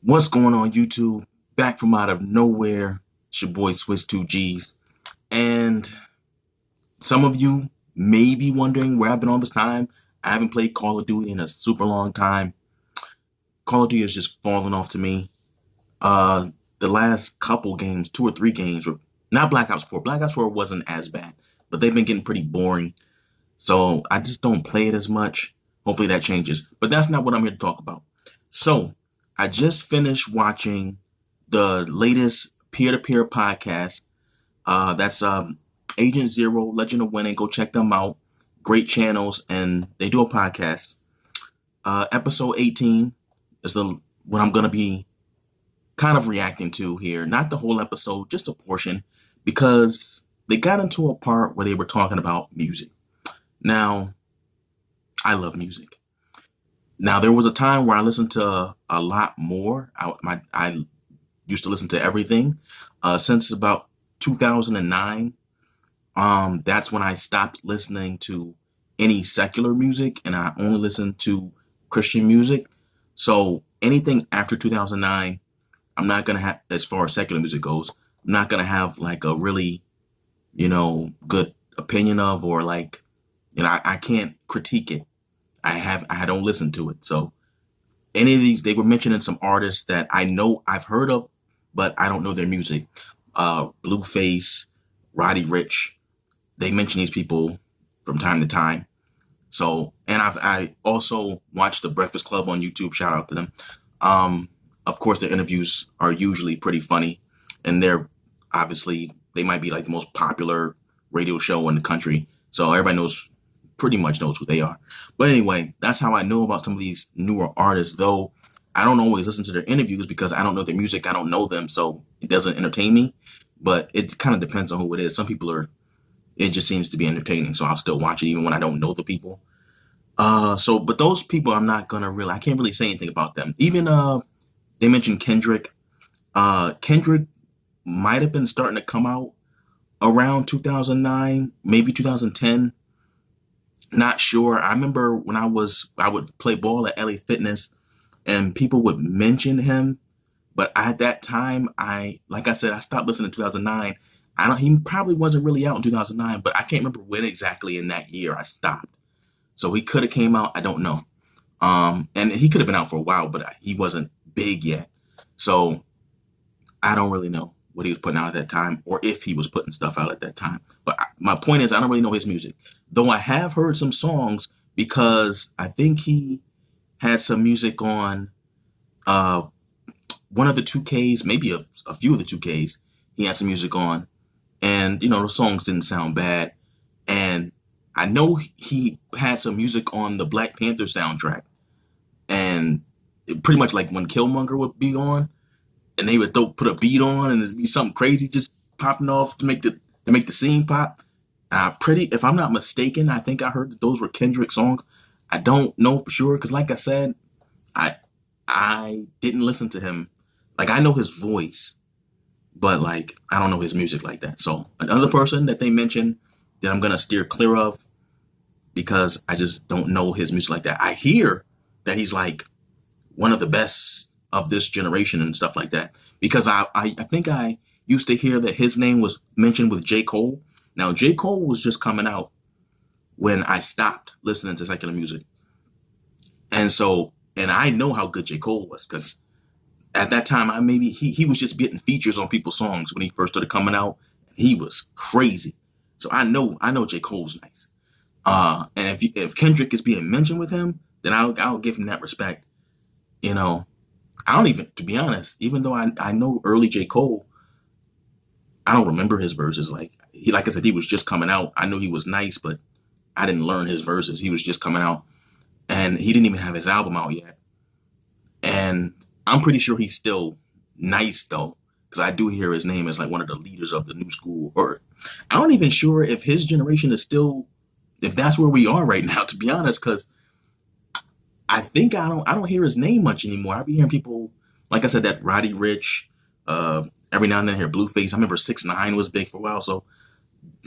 What's going on, YouTube? Back from out of nowhere. It's your boy Swiss 2Gs. And some of you may be wondering where I've been all this time. I haven't played Call of Duty in a super long time. Call of Duty has just fallen off to me. The last couple games, 2 or 3 games, were not Black Ops 4. Black Ops 4 wasn't as bad, but they've been getting pretty boring. So I just don't play it as much. Hopefully that changes. But that's not what I'm here to talk about. So I just finished watching the latest peer-to-peer podcast. That's Agent Zero, Legend of Winning. Go check them out. Great channels, and they do a podcast. Episode 18 is what I'm going to be kind of reacting to here. Not the whole episode, just a portion, because they got into a part where they were talking about music. Now, I love music. Now, there was a time where I listened to a lot more. I used to listen to everything. Since about 2009, that's when I stopped listening to any secular music, and I only listened to Christian music. So anything after 2009, I'm not going to have, as far as secular music goes, I'm not going to have like a really, good opinion of, or like, I can't critique it. I don't listen to it. So any of these, they were mentioning some artists that I know I've heard of, but I don't know their music. Blueface, Roddy Rich, they mention these people from time to time. So, and I also watch the Breakfast Club on YouTube. Shout out to them. Of course, their interviews are usually pretty funny, and they might be like the most popular radio show in the country. So everybody pretty much knows who they are. But anyway, that's how I know about some of these newer artists, though I don't always listen to their interviews because I don't know their music. I don't know them, so it doesn't entertain me. But it kind of depends on who it is. Some people it just seems to be entertaining, so I'll still watch it even when I don't know the people. But those people, I can't really say anything about them. Even they mentioned Kendrick. Kendrick might have been starting to come out around 2009, maybe 2010. Not sure. I remember when I would play ball at LA Fitness, and people would mention him. But at that time, like I said, I stopped listening in 2009. He probably wasn't really out in 2009, but I can't remember when exactly in that year I stopped. So he could have came out. I don't know. And he could have been out for a while, but he wasn't big yet. So I don't really know what he was putting out at that time, or if he was putting stuff out at that time. But my point is, I don't really know his music, though I have heard some songs, because I think he had some music on one of the 2Ks, maybe a few of the 2Ks. He had some music on, and the songs didn't sound bad. And I know he had some music on the Black Panther soundtrack, and pretty much like when Killmonger would be on, and they would put a beat on, and it'd be something crazy just popping off to make the scene pop. If I'm not mistaken, I think I heard that those were Kendrick songs. I don't know for sure, because like I said, I didn't listen to him. Like, I know his voice, but like I don't know his music like that. So another person that they mentioned that I'm gonna steer clear of, because I just don't know his music like that. I hear that he's like one of the best of this generation and stuff like that, because I think I used to hear that his name was mentioned with J. Cole. Now, J. Cole was just coming out when I stopped listening to secular music. And I know how good J. Cole was, because at that time, he was just getting features on people's songs when he first started coming out. He was crazy. So I know J. Cole's nice. And if Kendrick is being mentioned with him, then I'll give him that respect. I don't even, to be honest, even though I know early J. Cole, I don't remember his verses. Like I said, he was just coming out. I knew he was nice, but I didn't learn his verses. He was just coming out, and he didn't even have his album out yet. And I'm pretty sure he's still nice, though, because I do hear his name as like one of the leaders of the new school. Or I'm not even sure if his generation is still, if that's where we are right now, to be honest, because I think I don't hear his name much anymore. I be hearing people, like I said, that Roddy Rich, every now and then I hear Blueface. I remember 6ix9ine was big for a while. So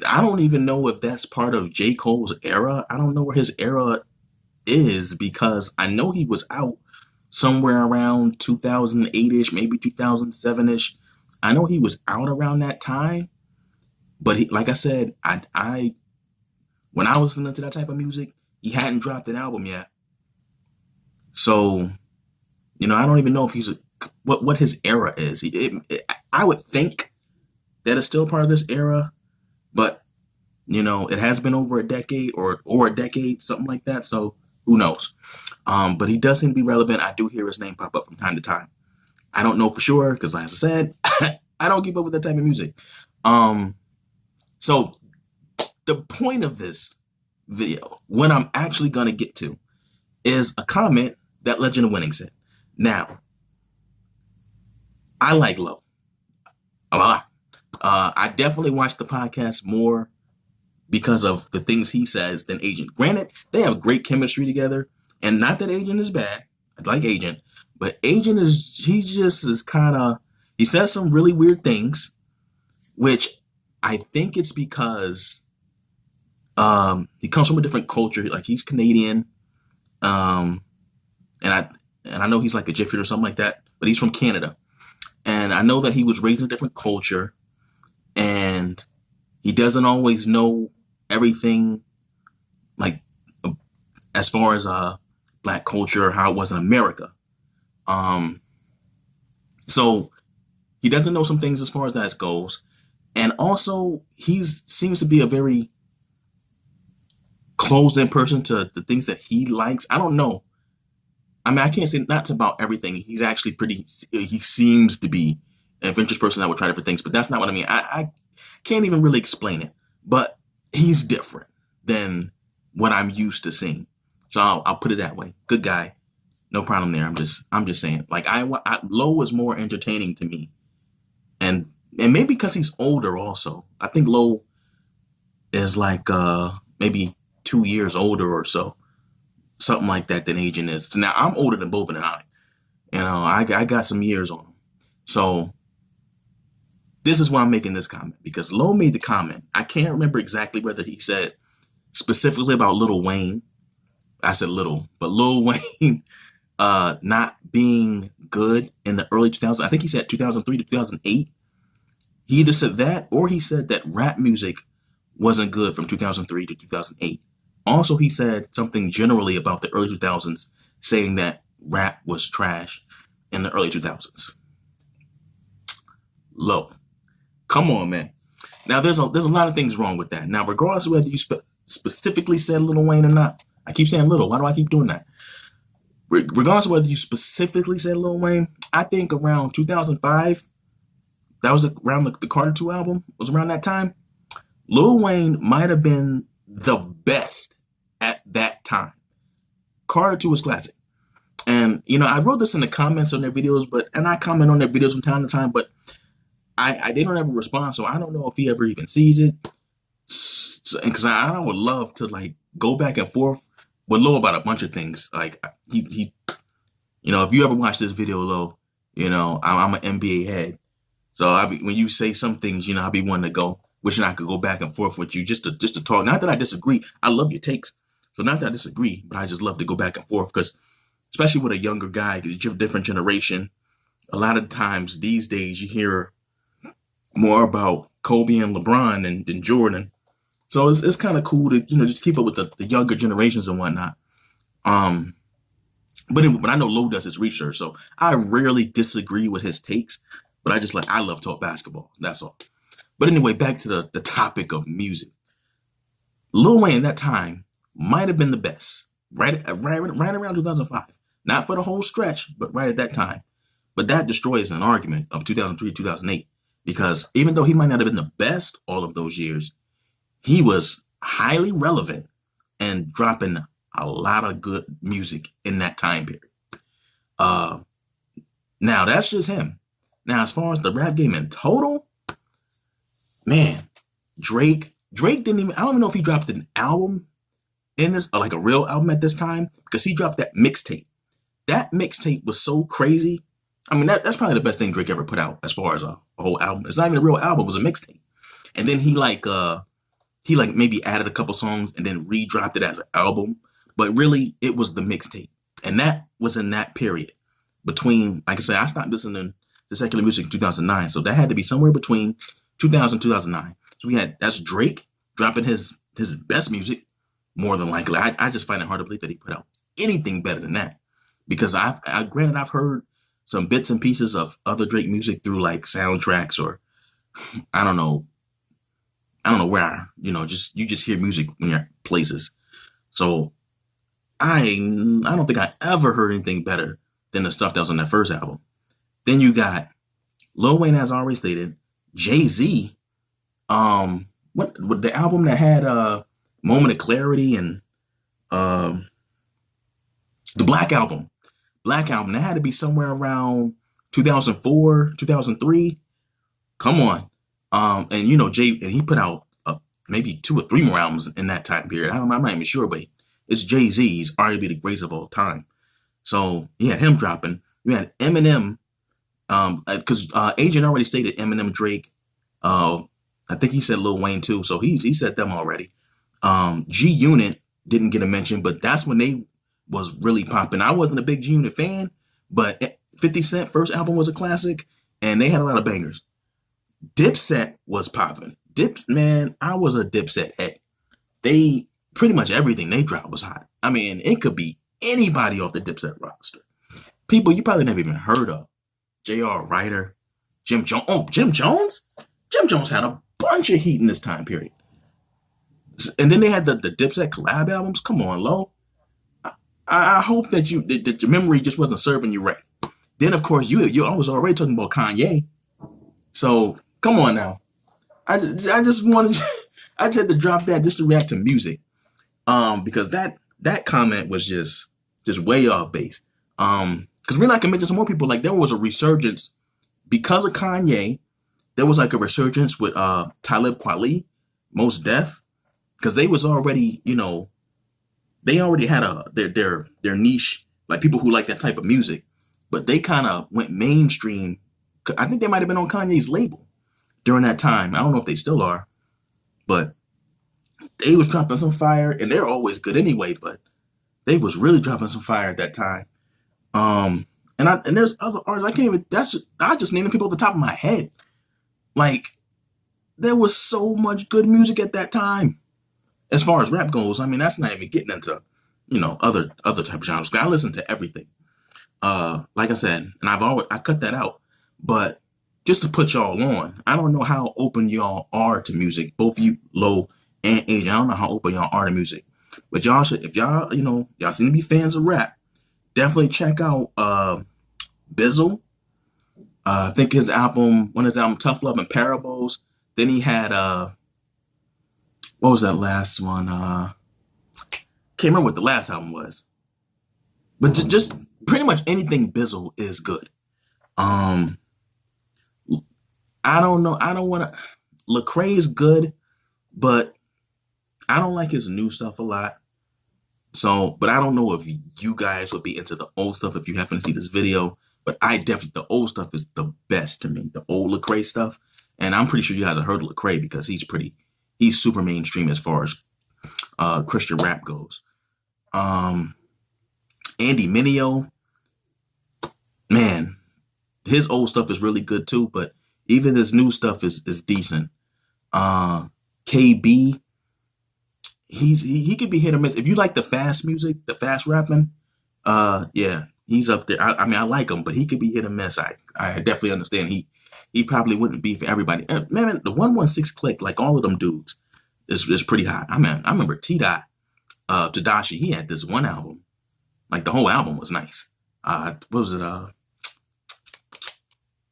I don't even know if that's part of J. Cole's era. I don't know where his era is, because I know he was out somewhere around 2008-ish, maybe 2007-ish. I know he was out around that time, but like I said, I when I was listening to that type of music, he hadn't dropped an album yet. So, I don't even know if what his era is. I would think that it's still part of this era, but it has been over a decade or a decade, something like that. So who knows? But he does seem to be relevant. I do hear his name pop up from time to time. I don't know for sure because, like I said, I don't keep up with that type of music. So the point of this video, what I'm actually going to get to, is a comment that Legend of Winning said. Now, I like Low a lot. I definitely watch the podcast more because of the things he says than Agent. Granted, they have great chemistry together, and not that Agent is bad. I like Agent, but Agent he says some really weird things, which I think it's because he comes from a different culture. Like, he's Canadian, and I know he's like Egyptian or something like that, but he's from Canada. And I know that he was raised in a different culture, and he doesn't always know everything, like, as far as Black culture or how it was in America. So he doesn't know some things as far as that goes. And also, he seems to be a very closed-in person to the things that he likes. I don't know. I mean, I can't say that's about everything. He's actually he seems to be an adventurous person that would try different things, but that's not what I mean. I can't even really explain it, but he's different than what I'm used to seeing. So I'll put it that way. Good guy. No problem there. I'm just saying, like, Low is more entertaining to me. And maybe because he's older also. I think Low is like maybe 2 years older or so. Something like that than Agent is. So now I'm older than both of them. I got some years on them. So this is why I'm making this comment, because Low made the comment. I can't remember exactly whether he said specifically about Lil Wayne. I said little, but Lil Wayne not being good in the early 2000s. I think he said 2003 to 2008. He either said that or he said that rap music wasn't good from 2003 to 2008. Also, he said something generally about the early 2000s, saying that rap was trash in the early 2000s. Low. Come on, man. Now, there's a lot of things wrong with that. Now, regardless of whether you specifically said Lil Wayne or not, I keep saying little. Why do I keep doing that? Regardless of whether you specifically said Lil Wayne, I think around 2005, that was around the Carter 2 album, was around that time, Lil Wayne might have been the best at that time. Carter 2 was classic. And, I wrote this in the comments on their videos, and I comment on their videos from time to time, but they don't ever respond, so I don't know if he ever even sees it. Because I would love to, like, go back and forth with Lo about a bunch of things. Like, he if you ever watch this video, Lo, I'm an NBA head. So when you say some things, I'll be wanting to go, wishing I could go back and forth with you just to talk. Not that I disagree. I love your takes. So not that I disagree, but I just love to go back and forth because, especially with a younger guy, different generation, a lot of times these days you hear more about Kobe and LeBron than Jordan. So it's kind of cool to, just keep up with the younger generations and whatnot. But I know Lo does his research, so I rarely disagree with his takes, but I love talk basketball. That's all. But anyway, back to the topic of music. Lil Wayne at that time might have been the best, right around 2005. Not for the whole stretch, but right at that time. But that destroys an argument of 2003, 2008, because even though he might not have been the best all of those years, he was highly relevant and dropping a lot of good music in that time period. Now, that's just him. Now, as far as the rap game in total, man, Drake didn't even, I don't even know if he dropped an album in this, or like a real album at this time, because he dropped that mixtape. That mixtape was so crazy. I mean, that's probably the best thing Drake ever put out as far as a whole album. It's not even a real album, it was a mixtape. And then he maybe added a couple songs and then re-dropped it as an album. But really, it was the mixtape. And that was in that period. between, like I said, I stopped listening to secular music in 2009. So that had to be somewhere between 2000 and 2009. So that's Drake dropping his best music, more than likely. I just find it hard to believe that he put out anything better than that. Because granted, I've heard some bits and pieces of other Drake music through like soundtracks, or I don't know where, just you just hear music when you're at places. So I don't think I ever heard anything better than the stuff that was on that first album. Then you got Lil Wayne, as already stated, Jay-Z, what the album that had Moment of Clarity, and the Black Album. That had to be somewhere around 2004, 2003. Come on. And Jay, and he put out maybe 2 or 3 more albums in that time period. I'm not even sure, but it's Jay-Z. He's arguably the greatest of all time. So you had him dropping. You had Eminem, because Agent already stated Eminem, Drake. I think he said Lil Wayne too. So he said them already. G Unit didn't get a mention, but that's when they was really popping. I wasn't a big G Unit fan, but 50 Cent first album was a classic, and they had a lot of bangers. Dipset was popping. Man, I was a Dipset head. They pretty much everything they dropped was hot. I mean, it could be anybody off the Dipset roster. People you probably never even heard of. J.R. Ryder, Jim Jones. Oh, Jim Jones? Jim Jones had a bunch of heat in this time period. And then they had the Dipset collab albums. Come on, Lo. I hope that your memory just wasn't serving you right. Then, of course, you I was already talking about Kanye. So come on now. I just wanted I just had to drop that just to react to music. Because that comment was just way off base. Because we're not gonna mention some more people. Like, there was a resurgence because of Kanye. There was like a resurgence with Talib Kweli, Mos Def, because they was already, they already had their niche, like people who like that type of music, but they kind of went mainstream. I think they might have been on Kanye's label during that time. I don't know if they still are, but they was dropping some fire, and they're always good anyway, but they was really dropping some fire at that time. And there's other artists, I just naming people off the top of my head. Like, there was so much good music at that time. As far as rap goes, I mean, that's not even getting into, other type of genres. I listen to everything. Like I said, and I cut that out. But just to put y'all on, I don't know how open y'all are to music. Both you, Lo and Age. I don't know how open y'all are to music. But y'all should, if y'all, y'all seem to be fans of rap, definitely check out Bizzle. I think one of his album, Tough Love and Parables. Then he had what was that last one? Can't remember what the last album was. But just pretty much anything Bizzle is good. I don't know. I don't want to. Lecrae is good, but I don't like his new stuff a lot. So, but I don't know if you guys would be into the old stuff if you happen to see this video. But the old stuff is the best to me. The old Lecrae stuff. And I'm pretty sure you guys have heard of Lecrae because he's super mainstream as far as Christian rap goes. Andy Mineo, man, his old stuff is really good too, but even his new stuff is decent. KB, he could be hit or miss. If you like the fast music, the fast rapping, yeah, he's up there. I mean, I like him, but he could be hit or miss. I definitely understand. He probably wouldn't be for everybody. Man, the 116 Click, like all of them dudes, is pretty hot. I mean, I remember T-Dot, Tadashi, he had this one album. Like, the whole album was nice. What was it? I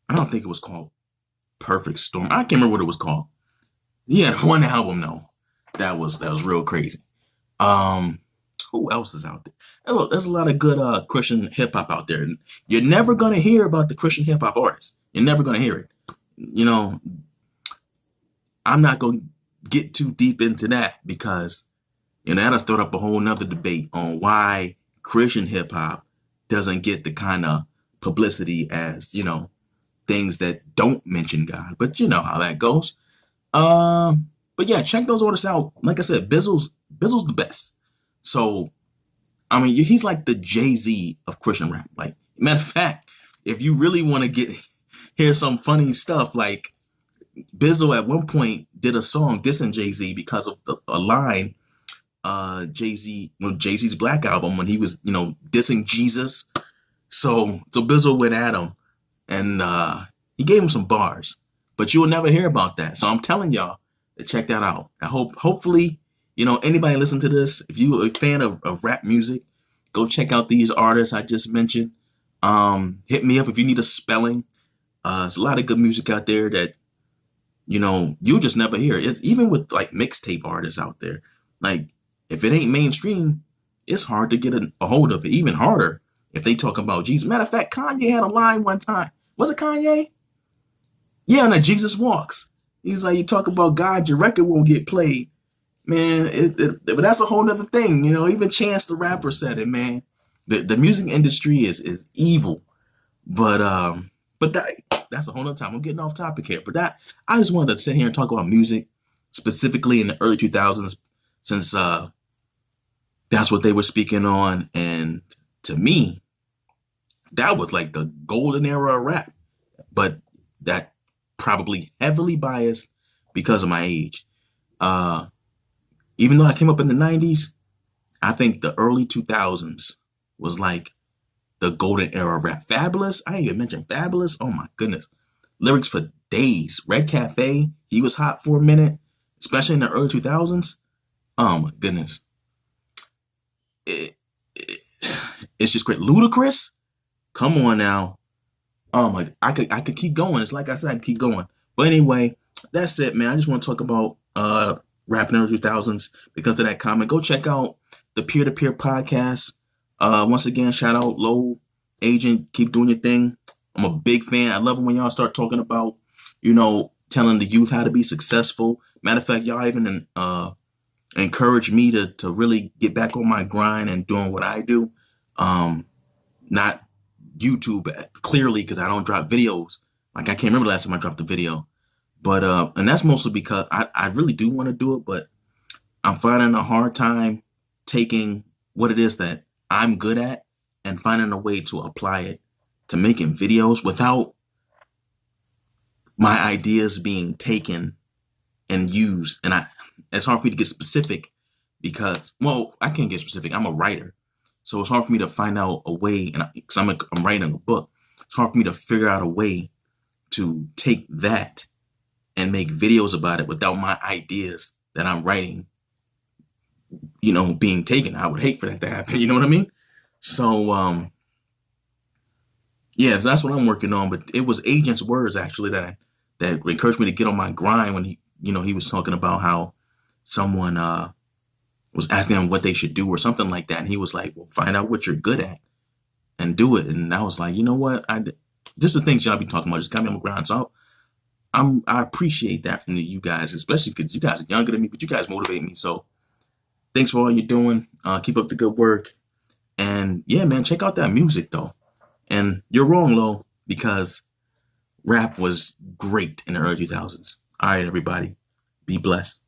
don't think it was called Perfect Storm. I can't remember what it was called. He had one album though. That was real crazy. Who else is out there? And look, there's a lot of good Christian hip hop out there. And you're never gonna hear about the Christian hip hop artists. You're never gonna hear it. I'm not gonna get too deep into that because that'll start up a whole nother debate on why Christian hip hop doesn't get the kind of publicity as, things that don't mention God. But you know how that goes. But yeah, check those artists out. Like I said, Bizzle's the best. So I mean, he's like the Jay-Z of Christian rap. Like, matter of fact, if you really want to hear some funny stuff, like Bizzle at one point did a song dissing Jay-Z because of a line Jay-Z's Black album when he was, dissing Jesus. So Bizzle went at him and he gave him some bars, but you will never hear about that. So I'm telling y'all to check that out. Hopefully, anybody listen to this, if you're a fan of rap music, go check out these artists I just mentioned. Hit me up if you need a spelling. There's a lot of good music out there that, you'll just never hear. It's even with like mixtape artists out there. Like, if it ain't mainstream, it's hard to get a hold of it. Even harder if they talk about Jesus. Matter of fact, Kanye had a line one time. Was it Kanye? Yeah, and Jesus Walks. He's like, you talk about God, your record won't get played. Man, but that's a whole nother thing. Even Chance the Rapper said it, man. The music industry is evil. But that's a whole nother time. I'm getting off topic here. But I just wanted to sit here and talk about music, specifically in the early 2000s, since that's what they were speaking on. And to me, that was like the golden era of rap. But that probably heavily biased because of my age. Even though I came up in the 90s, I think the early 2000s was like the golden era of rap. Fabulous, I ain't even mentioned Fabulous. Oh my goodness. Lyrics for days. Red Cafe, he was hot for a minute, especially in the early 2000s. Oh my goodness. It's just great. Ludacris, come on now. Oh my, I could keep going. It's like I said, I could keep going. But anyway, that's it, man. I just want to talk about rap in the early 2000s because of that comment. Go check out the Peer-to-Peer podcast. Once again, shout out Low Agent. Keep doing your thing. I'm a big fan. I love it when y'all start talking about, telling the youth how to be successful. Matter of fact, y'all even encourage me to really get back on my grind and doing what I do. Not YouTube, clearly, because I don't drop videos. Like, I can't remember the last time I dropped a video. But, and that's mostly because I really do want to do it, but I'm finding a hard time taking what it is that I'm good at and finding a way to apply it to making videos without my ideas being taken and used. And it's hard for me to get specific because, well, I can't get specific. I'm a writer. So it's hard for me to find out a way, and because I'm writing a book, it's hard for me to figure out a way to take that and make videos about it without my ideas that I'm writing, being taken. I would hate for that to happen. You know what I mean? So, yeah, that's what I'm working on. But it was Agent's words actually that encouraged me to get on my grind when he was talking about how someone was asking him what they should do or something like that. And he was like, well, find out what you're good at and do it. And I was like, you know what? This is the things y'all be talking about. Just got me on my grind. So I appreciate that from you guys, especially because you guys are younger than me, but you guys motivate me. So thanks for all you're doing. Keep up the good work. And yeah, man, check out that music though. And you're wrong, Lo, because rap was great in the early 2000s. All right, everybody, be blessed.